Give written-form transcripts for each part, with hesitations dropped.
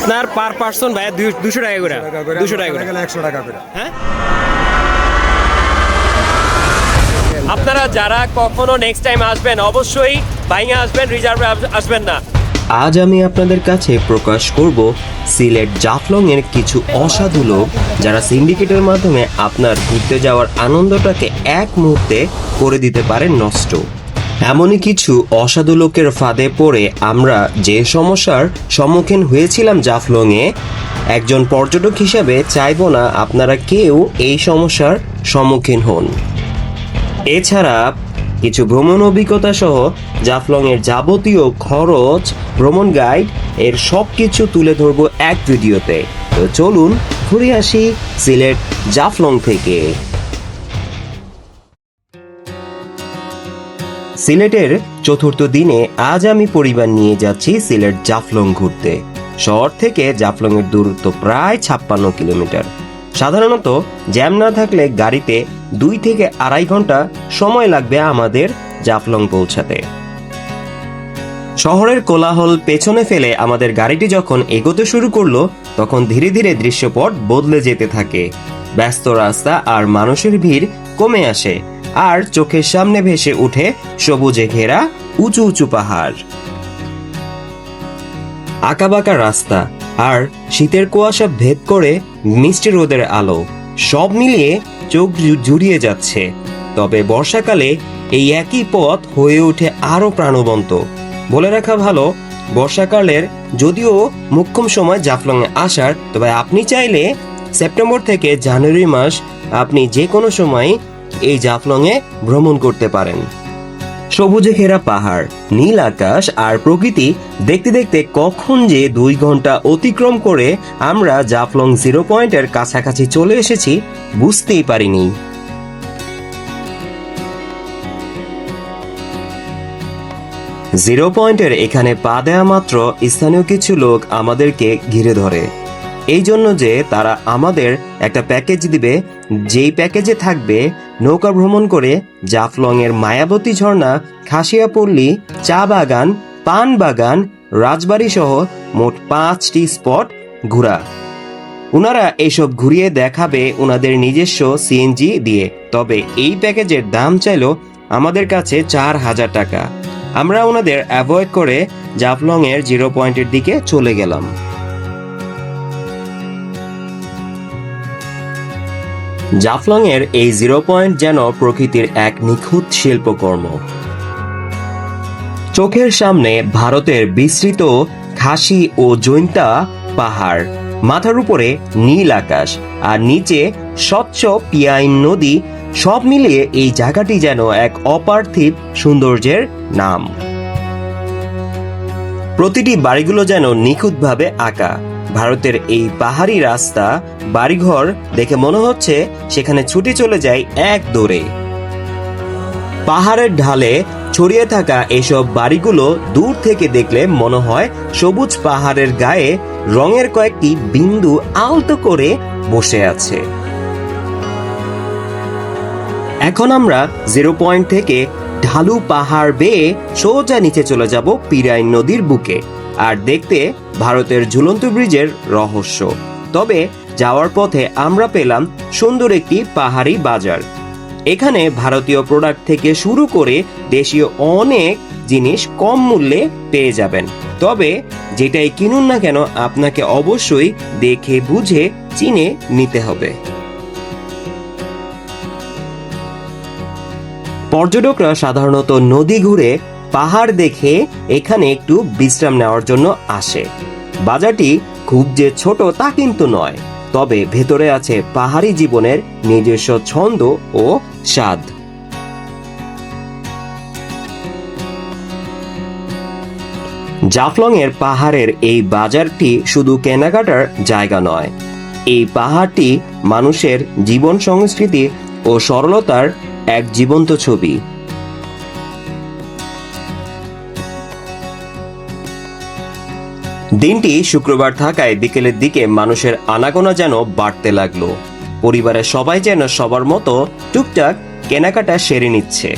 আপনার per person ভাই 200 টাকা করে 200 টাকা করে 100 টাকা করে। হ্যাঁ। আপনারা যারা কখনো নেক্সট টাইম আসবেন অবশ্যই বাইঙে আসবেন, রিজার্ভে আসবেন না। আজ আমি আপনাদের কাছে প্রকাশ করব সিলেট জাফলং এর কিছু অসাধু লোক যারা সিন্ডিকেটের মাধ্যমে আপনার ঘুরতে যাওয়ার আনন্দটাকে এক মুহূর্তে করে দিতে পারে নষ্ট। এমনই কিছু অসাধু লোকের ফাঁদে পড়ে আমরা যে সমস্যার সম্মুখীন হয়েছিলাম জাফলংয়ে, একজন পর্যটক হিসাবে চাইবো না আপনারা কেউ এই সমস্যার সম্মুখীন হন। এছাড়া কিছু ভ্রমণ অভিজ্ঞতা সহ জাফলং এর যাবতীয় খরচ, ভ্রমণ গাইড এর সব কিছু তুলে ধরবো এক ভিডিওতে। তো চলুন ঘুরে আসি সিলেট জাফলং থেকে। সিলেটের চতুর্থ দিনে আজ আমি পরিবার নিয়ে যাচ্ছি সিলেট জাফলং ঘুরতে। শহর থেকে জাফলং এর দূরত্ব প্রায় 56 কিলোমিটার। সাধারণত জ্যাম না থাকলে গাড়িতে 2 থেকে 2.5 ঘন্টা সময় লাগবে আমাদের জাফলং পৌঁছাতে। শহরের কোলাহল পেছনে ফেলে আমাদের গাড়িটি যখন এগোতে শুরু করলো, তখন ধীরে ধীরে দৃশ্যপট বদলে যেতে থাকে। ব্যস্ত রাস্তা আর মানুষের ভিড় কমে আসে, আর চোখের সামনে ভেসে ওঠে সবুজে ঘেরা উঁচু উঁচু পাহাড়, আঁকাবাঁকা রাস্তা আর শীতের কুয়াশা ভেদ করে মিষ্টি রোদের আলো, সব মিলিয়ে চোখ জুড়িয়ে যাচ্ছে। তবে বর্ষাকালে এই একই পথ হয়ে ওঠে আরো প্রাণবন্ত। বলে রাখা ভালো, বর্ষাকালের যদিও মোক্ষম সময় জাফলংয়ে আসার, তবে আপনি চাইলে সেপ্টেম্বর থেকে জানুয়ারি মাস আপনি যে কোনো সময় এই জাফলংয়ে ভ্রমণ করতে পারেন। সবুজে ঘেরা পাহাড়, নীল আকাশ আর প্রকৃতি দেখতে দেখতে কখন যে 2 ঘন্টা অতিক্রম করে আমরা জাফলং 0 পয়েন্টের কাছাকাছি চলে এসেছি বুঝতেই পারিনি। জিরো পয়েন্টের এখানে পা দেওয়া মাত্র স্থানীয় কিছু লোক আমাদেরকে ঘিরে ধরে, এই জন্য যে তারা আমাদের একটা প্যাকেজ দিবে, যেই প্যাকেজে থাকবে নৌকা ভ্রমণ করে জাফলং এর মায়াবতী ঝর্ণা, খাসিয়াপল্লী, চা বাগান, পান বাগান, রাজবাড়ি সহ মোট 5টি স্পট ঘোরা। ওনারা এসব ঘুরিয়ে দেখাবে ওনাদের নিজস্ব সিএনজি দিয়ে। তবে এই প্যাকেজের দাম চাইল আমাদের কাছে 4,000 টাকা। আমরা ওনাদের অ্যাভয়েড করে জাফলং এর 0 পয়েন্টের দিকে চলে গেলাম। জাফলং এর এই 0 পয়েন্ট যেন প্রকৃতির এক নিখুঁত শিল্পকর্ম। চোখের সামনে ভারতের বিস্তৃত খাসি ও জৈন্তা পাহাড়, মাথার উপরে নীল আকাশ আর নিচে স্বচ্ছ পিয়াইন নদী, সব মিলিয়ে এই জায়গাটি যেন এক অপার্থিব সৌন্দর্যের নাম। প্রতিটি বাড়িগুলো যেন নিখুঁতভাবে আঁকা। ভারতের এই পাহাড়ি রাস্তা, বাড়িঘর দেখে মনে হচ্ছে সেখানে ছুটে চলে যায় এক দৌড়ে। পাহাড়ের ঢালে ছড়িয়ে থাকা এসব বাড়িগুলো দূর থেকে দেখলে মনে হয় সবুজ পাহাড়ের গায়ে রঙের কয়েকটি বিন্দু আলতো করে বসে আছে। এখন আমরা 0 পয়েন্ট থেকে ঢালু পাহাড় বেয়ে সোজা নিচে চলে যাব পিরাইন নদীর বুকে, আর দেখতে ভারতের ঝুলন্ত ব্রিজের রহস্য। তবে যাওয়ার পথে আমরা পেলাম সুন্দর একটি পাহাড়ি বাজার। এখানে ভারতীয় প্রোডাক্ট থেকে শুরু করে দেশীয় অনেক জিনিস কম মূল্যে পেয়ে যাবেন। তবে যেটাই কিনুন না কেন আপনাকে অবশ্যই দেখে বুঝে চিনে নিতে হবে। পর্যটকরা সাধারণত নদী ঘুরে পাহাড় দেখে এখানে একটু বিশ্রাম নেওয়ার জন্য আসে। বাজারটি খুব যে ছোট তা কিন্তু নয়, তবে ভেতরে আছে পাহাড়ি জীবনের নিজস্ব ছন্দ ও স্বাদ। জাফলং এর পাহাড়ের এই বাজারটি শুধু কেনাকাটার জায়গা নয়, এই পাহাড়টি মানুষের জীবন, সংস্কৃতি ও সরলতার এক জীবন্ত ছবি। দিনটি শুক্রবার থাকায় বিকেলের দিকে মানুষের আনাগোনা যেন বাড়তে লাগলো। পরিবারের সবাই যেন সবার মতো টুকটাক কেনাকাটা সেরে নিচ্ছে।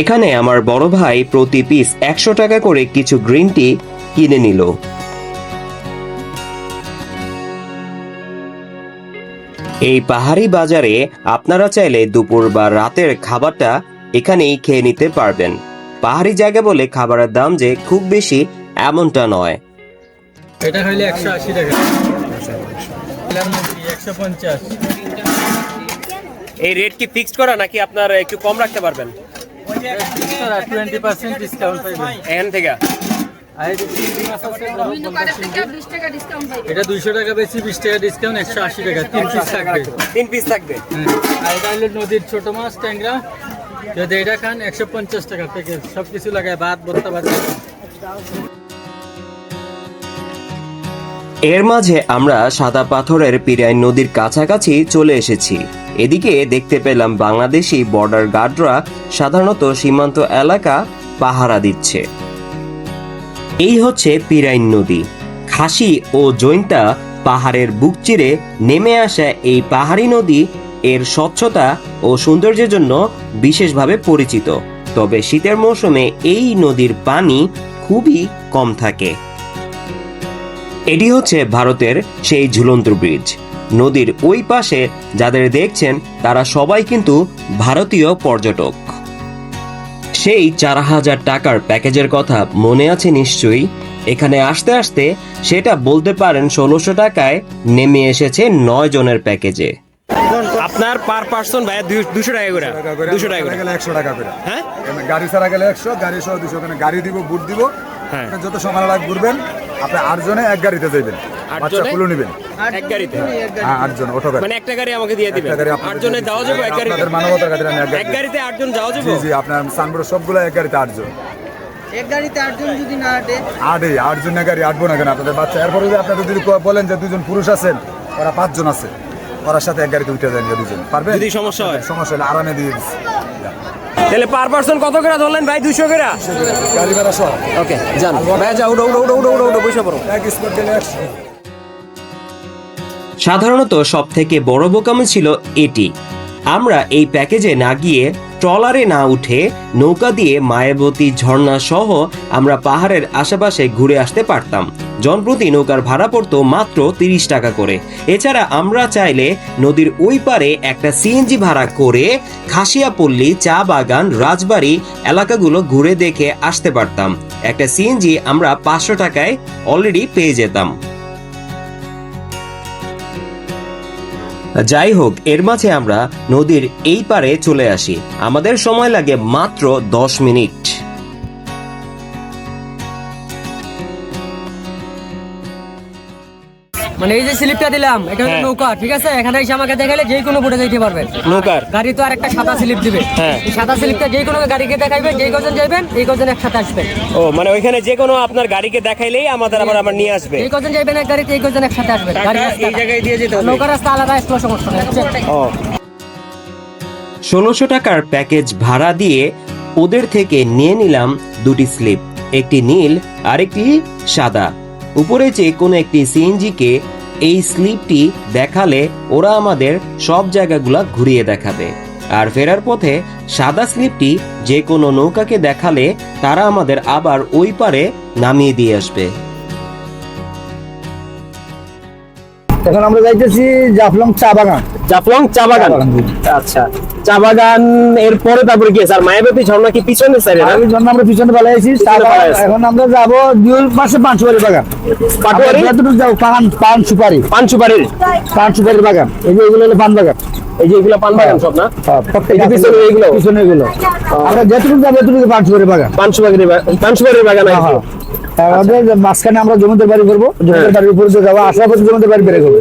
এখানে আমার বড় ভাই প্রতি পিস 100 টাকা করে কিছু গ্রিন টি কিনে নিল। এই পাহাড়ি বাজারে আপনারা চাইলে দুপুর বা রাতের খাবারটা এখানেই খেয়ে নিতে পারবেন। পাহাড়ি জায়গা বলে খাবারের দাম যে খুব বেশি এমনটা নয়। এটা হইলে 180 টাকা, 150। এই রেট কি ফিক্সড করা নাকি আপনার একটু কম রাখতে পারবেন? 20% ডিসকাউন্ট পাইবেন এখান থেকে। আর এই যে চিংড়ি মাছ আছে, এটা 200 টাকা বেশি, 20 টাকা ডিসকাউন্ট, 180 টাকা 3 পিস থাকবে। 3 পিস থাকবে। আর এটা হলো নদীর ছোট মাছ ট্যাংরা, যদি এটা খান 150 টাকা প্যাকেজ, সবকিছু লাগায় ভাত ভর্তা ভাত। এর মাঝে আমরা সাদা পাথরের পিরাইন নদীর কাছাকাছি চলে এসেছি। এদিকে দেখতে পেলাম বাংলাদেশি বর্ডার গার্ডরা সাধারণত সীমান্ত এলাকা পাহারা দিচ্ছে। এই হচ্ছে পিরাইন নদী। খাসি ও জৈন্তা পাহাড়ের বুক চিরে নেমে আসা এই পাহাড়ি নদী এর স্বচ্ছতা ও সৌন্দর্যের জন্য বিশেষভাবে পরিচিত। তবে শীতের মৌসুমে এই নদীর পানি খুবই কম থাকে। এটি হচ্ছে ভারতের সেই ঝুলন্ত ব্রিজ। নদীর ওই পাশে যাদের দেখছেন তারা সবাই কিন্তু ভারতীয় পর্যটক। সেই 4000 টাকার প্যাকেজের কথা মনে আছে নিশ্চয়ই। এখানে আসতে আসতে সেটা বলতে পারেন 1600 টাকায় নেমে এসেছে 9 জনের প্যাকেজে। আপনার পার পার্সন ভাই 200 টাকা করে, 200 টাকা করে, 100 টাকা করে। হ্যাঁ, গাড়ি ছাড়া গেলে 100, গাড়ি সহ 200। ওখানে গাড়ি দিব, বুট দিব। হ্যাঁ। আপনি যত সময় লাগে ঘুরবেন, আপনি 8 জনে এক গাড়িতে যাবেন, 8 বাচ্চা জনে? কুলো নেবেন। এক গাড়িতে। হ্যাঁ, 8 জন অটো গাড়ি। মানে একটা গাড়ি আমাকে দিয়ে দিবেন, একটা গাড়ি আপনাদের 8 জনে যাওয়া যাবে এক গাড়িতে? আপনাদের মানবতার খাতিরে আমি এক গাড়িতে 8 জন যাওয়া যাবে? জি জি, আপনার সানবোর্ড সবগুলো এক গাড়িতে 8 জন। এক গাড়িতে 8 জন যদি না আটে, 8 জন গাড়ি আটবো না কেন আপনাদের বাচ্চা? এরপরে যদি আপনাদের যদি বলেন যে 2 জন পুরুষ আছেন, ওরা 5 জন আছে, ওরা সাথে এক গাড়িতে উঠে যান 2 জন, পারবেন? যদি সমস্যা হয়? সমস্যা হলে আরামে দিয়ে দিচ্ছি। তাহলে পার পার্সন কত করে ধরলেন ভাই? 200 করে। গাড়ি ভাড়া সহ ওকে, যান ভাই, যাও, উঠো উঠো উঠো উঠো উঠো, বসে পড়ো। এক স্পট গেলে 100। সাধারণত সব থেকে বড় বোকামি ছিল এটি। আমরা এই প্যাকেজে না গিয়ে ট্রলারে না উঠে নৌকা দিয়ে মায়াবতী ঝর্ণা সহ আমরা পাহাড়ের আশেপাশে ঘুরে আসতে পারতাম। জনপ্রতি নৌকার ভাড়া পড়তো মাত্র 30 টাকা করে। এছাড়া আমরা চাইলে নদীর ওই পারে একটা সিএনজি ভাড়া করে খাসিয়াপল্লী, চা বাগান, রাজবাড়ি এলাকাগুলো ঘুরে দেখে আসতে পারতাম। একটা সিএনজি আমরা 500 টাকায় অলরেডি পেয়ে যেতাম। যাই হোক, এর মাঝে আমরা নদীর এই পারে চলে আসি। আমাদের সময় লাগে মাত্র 10 মিনিট। মানে এই যে স্লিপটা দিলাম, এটা হলো হ্যাঁ। নৌকা, ঠিক আছে? এখানে এসে আমাকে দেখালে যে কোনো বোটে যাইতে পারবেন। নৌকার গাড়ি তো আর একটা সাদা স্লিপ দিবে, হ্যাঁ। এই সাদা স্লিপটা যে কোনো গাড়িকে দেখাইবে, যেই কজন যাইবেন এই কজন একসাথে আসবেন। ও, মানে ওইখানে যে কোনো আপনার গাড়িকে দেখাইলেই আমাদের আবার নিয়ে আসবে। এই কজন যাইবেন এক গাড়িতে, এই কজন একসাথে আসবেন। টাকা গাড়ি এই জায়গায় দিয়ে যেতে হবে। নৌকার রাস্তা আলাদা, কোনো সমস্যা নেই, বুঝছেন? ও, 1600 টাকার প্যাকেজ ভাড়া দিয়ে ওদের থেকে নিয়ে নিলাম 2টি স্লিপ, একটি নীল আর একটি সাদা। উপরে যে কোনো একটি সিএনজি কে এই স্লিপটি দেখালে ওরা আমাদের সব জায়গাগুলা ঘুরিয়ে দেখাবে। আর ফেরার পথে সাদা স্লিপটি যে কোনো নৌকাকে দেখালে তারা আমাদের আবার ওই পারে নামিয়ে দিয়ে আসবে। এখন আমরা যাইতেছি জাফলং চা বাগান। জাফলং চা বাগান। আচ্ছা, চা বাগান এর পরে তারপরে কি স্যার? মায়াবতী ঝর্ণা কি পিছনে স্যার? আগামীর জন্য আমরা পিছনে পালাইছি চা বাগান। এখন আমরা যাবো দুই পাশে পাঁচুবাড়ি বাগান। পাটুয়ারি? আমরা যতটুকু যাবো পান সুপারি, পান সুপারির? পান সুপারির বাগান। এই যে এগুলো হলো পান বাগান। এই যে এগুলো পান বাগান সব না? হ্যাঁ, প্রত্যেকটা এই যে পিছনে এগুলো? পিছনে এগুলো। আমরা যতটুকু যাবো এতটুকু পান সুপারি বাগান। পান সুপারির বাগান। হ্যাঁ, হ্যাঁ। আমাদের মাঝখানে আমরা জমিদার বাড়ি করবো, জমিদার বাড়ির উপরে দিয়ে যাবো, আশাবাদী জমিদার বাড়ি বেড়ে করবো।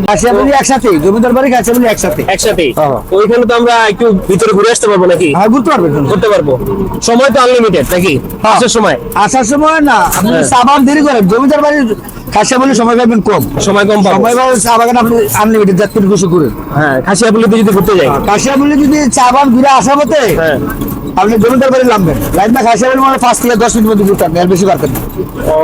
কাশিয়াবলী একসাথে, জমিদার বাড়ি কাশিয়াবলী একসাথে। একসাথেই? হ্যাঁ। ওইখানে তো আমরা একটু ভিতরে ঘুরে আসতে পারবো নাকি? হ্যাঁ, ঘুরতে পারবেন। করতে পারবো। সময় তো আনলিমিটেড নাকি আসার সময়? আসার সময় না, আপনি চা বাগান দেরি করেন, জমিদার বাড়ির খাসিয়াবলী সময় পাবেন কম। সময় কম পাবো। সময় পাবেন, চা বাগান আপনি আনলিমিটেড যাত্রী খুশি করেন। হ্যাঁ, খাসিয়াপল্লিতে যদি ঘুরতে যাই। কাশিয়াবলী যদি চা বাগান ঘুরে আসা পথে হ্যাঁ, আপনি জমিদার বাড়ি নামবেন, লাইনটা খাসিয়াপল্লি মানে 5 থেকে 10 মিনিট মধ্যে ঘুরতে পারবেন, এর বেশি পারবেন না। ও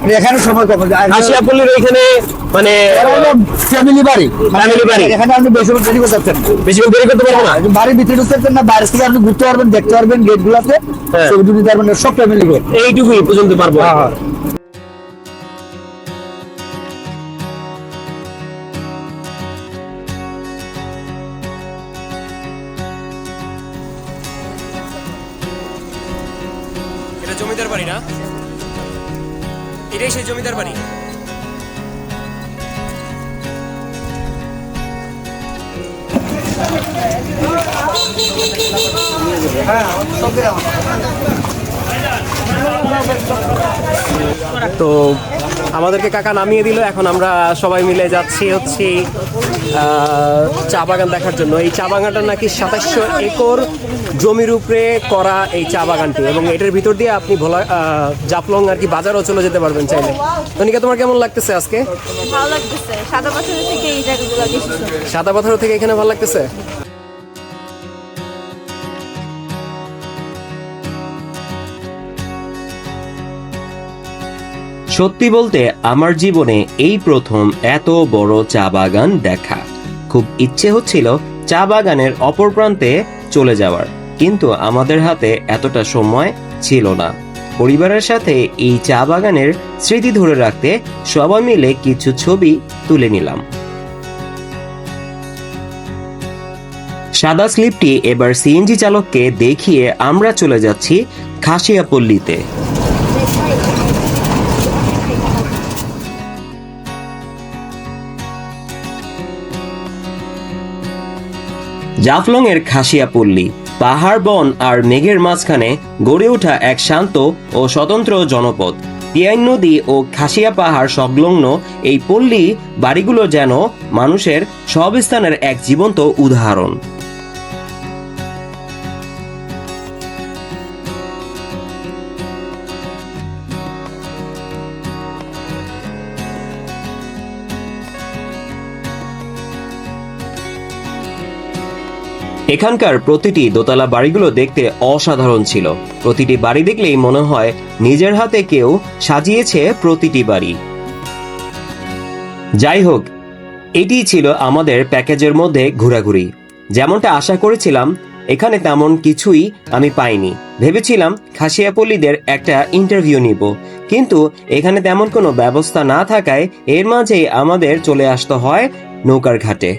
মানে এখানে সময় কম। খাসিয়াপল্লির এখানে মানে ফ্যামিলি বাড়ি, Family বাড়ি। এখানে আপনি বেশি দেরি করতে পারছেন না। বেশি দেরি করতে পারবো না। বাড়ির ভিতরে ঢুকতে পারছেন না, বাইরে থেকে আপনি ঘুরতে পারবেন, দেখতে পারবেন, গেট গুলাতে হ্যাঁ। ছবি তুলতে পারবেন, সব ফ্যামিলি গেট। এইটুকুই পর্যন্ত পারবো। হ্যাঁ। এটা জমিদার বাড়ি না? এটাই সেই জমিদার বাড়ি। তো আমাদেরকে কাকা নামিয়ে দিল, এখন আমরা সবাই মিলে যাচ্ছি হচ্ছে চা বাগান দেখার জন্য। এই চা বাগানটা নাকি 2700 একর জমির উপরে করা এই চা বাগানটি, এবং এটার ভিতর দিয়ে আপনি ভোলা জাফলং আর কি বাজারও চলে যেতে পারবেন চাইলে। তনিকা, তোমার কেমন লাগতেছে আজকে? ভালো লাগতেছে। সাদা পাথরের থেকে এই জায়গাগুলো বেশি সুন্দর। সাদা পাথর থেকে এখানে ভালো লাগতেছে? সত্যি বলতে আমার জীবনে এই প্রথম এত বড় চা বাগান দেখা। খুব ইচ্ছে হচ্ছিল চা বাগানের অপর প্রান্তে চলে যাওয়ার, কিন্তু আমাদের হাতে এতটা সময় ছিল না। পরিবারের সাথে এই চা বাগানের স্মৃতি ধরে রাখতে সবাই মিলে কিছু ছবি তুলে নিলাম। সাদা স্লিপটি এবার সিএনজি চালককে দেখিয়ে আমরা চলে যাচ্ছি খাসিয়াপল্লিতে। জাফলং এর খাসিয়াপল্লি পাহাড়, বন আর মেঘের মাঝখানে গড়ে ওঠা এক শান্ত ও স্বতন্ত্র জনপদ। পিয়াইন নদী ও খাসিয়া পাহাড় সংলগ্ন এই পল্লী বাড়িগুলো যেন মানুষের সহাবস্থানের এক জীবন্ত উদাহরণ। এখানকার প্রতিটি দোতলা বাড়িগুলো দেখতে অসাধারণ ছিল। প্রতিটি বাড়ি দেখলেই মনে হয় নিজের হাতে কেউ সাজিয়েছে প্রতিটি বাড়ি। যাই হোক, এটিই ছিল আমাদের প্যাকেজের মধ্যে ঘোরাঘুরি। যেমনটা আশা করেছিলাম, এখানে তেমন কিছুই আমি পাইনি। ভেবেছিলাম খাসিয়াপল্লিদের একটা ইন্টারভিউ নিব, কিন্তু এখানে তেমন কোনো ব্যবস্থা না থাকায় এর মাঝেই আমাদের চলে আসতে হয় নৌকার ঘাটে।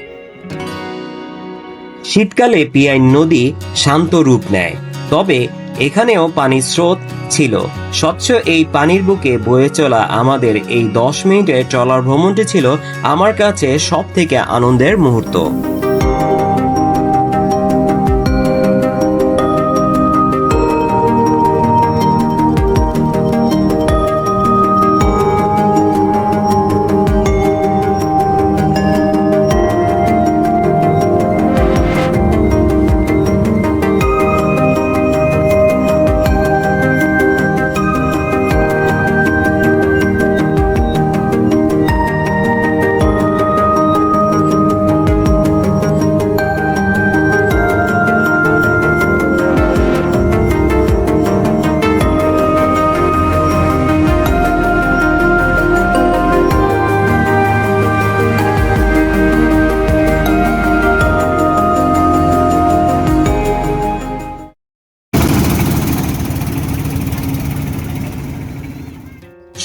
শীতকালে পিয়াইন নদী শান্ত রূপ নেয়, তবে এখানেও পানির স্রোত ছিল। স্বচ্ছ এই পানির বুকে বয়ে চলা আমাদের এই 10 মিনিটের ট্রলার ভ্রমণটি ছিল আমার কাছে সব থেকে আনন্দের মুহূর্ত।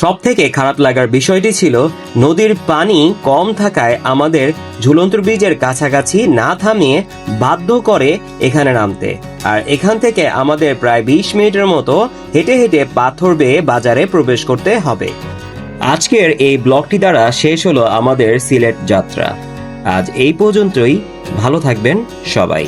সব থেকে খারাপ লাগার বিষয়টি ছিল নদীর পানি কম থাকায় আমাদের ঝুলন্ত ব্রিজের কাছাকাছি না থামিয়ে বাধ্য করে এখানে নামতে। আর এখান থেকে আমাদের প্রায় 20 মিনিটের মতো হেঁটে হেঁটে পাথর বেয়ে বাজারে প্রবেশ করতে হবে। আজকের এই ব্লগটি দ্বারা শেষ হলো আমাদের সিলেট যাত্রা। আজ এই পর্যন্তই। ভালো থাকবেন সবাই।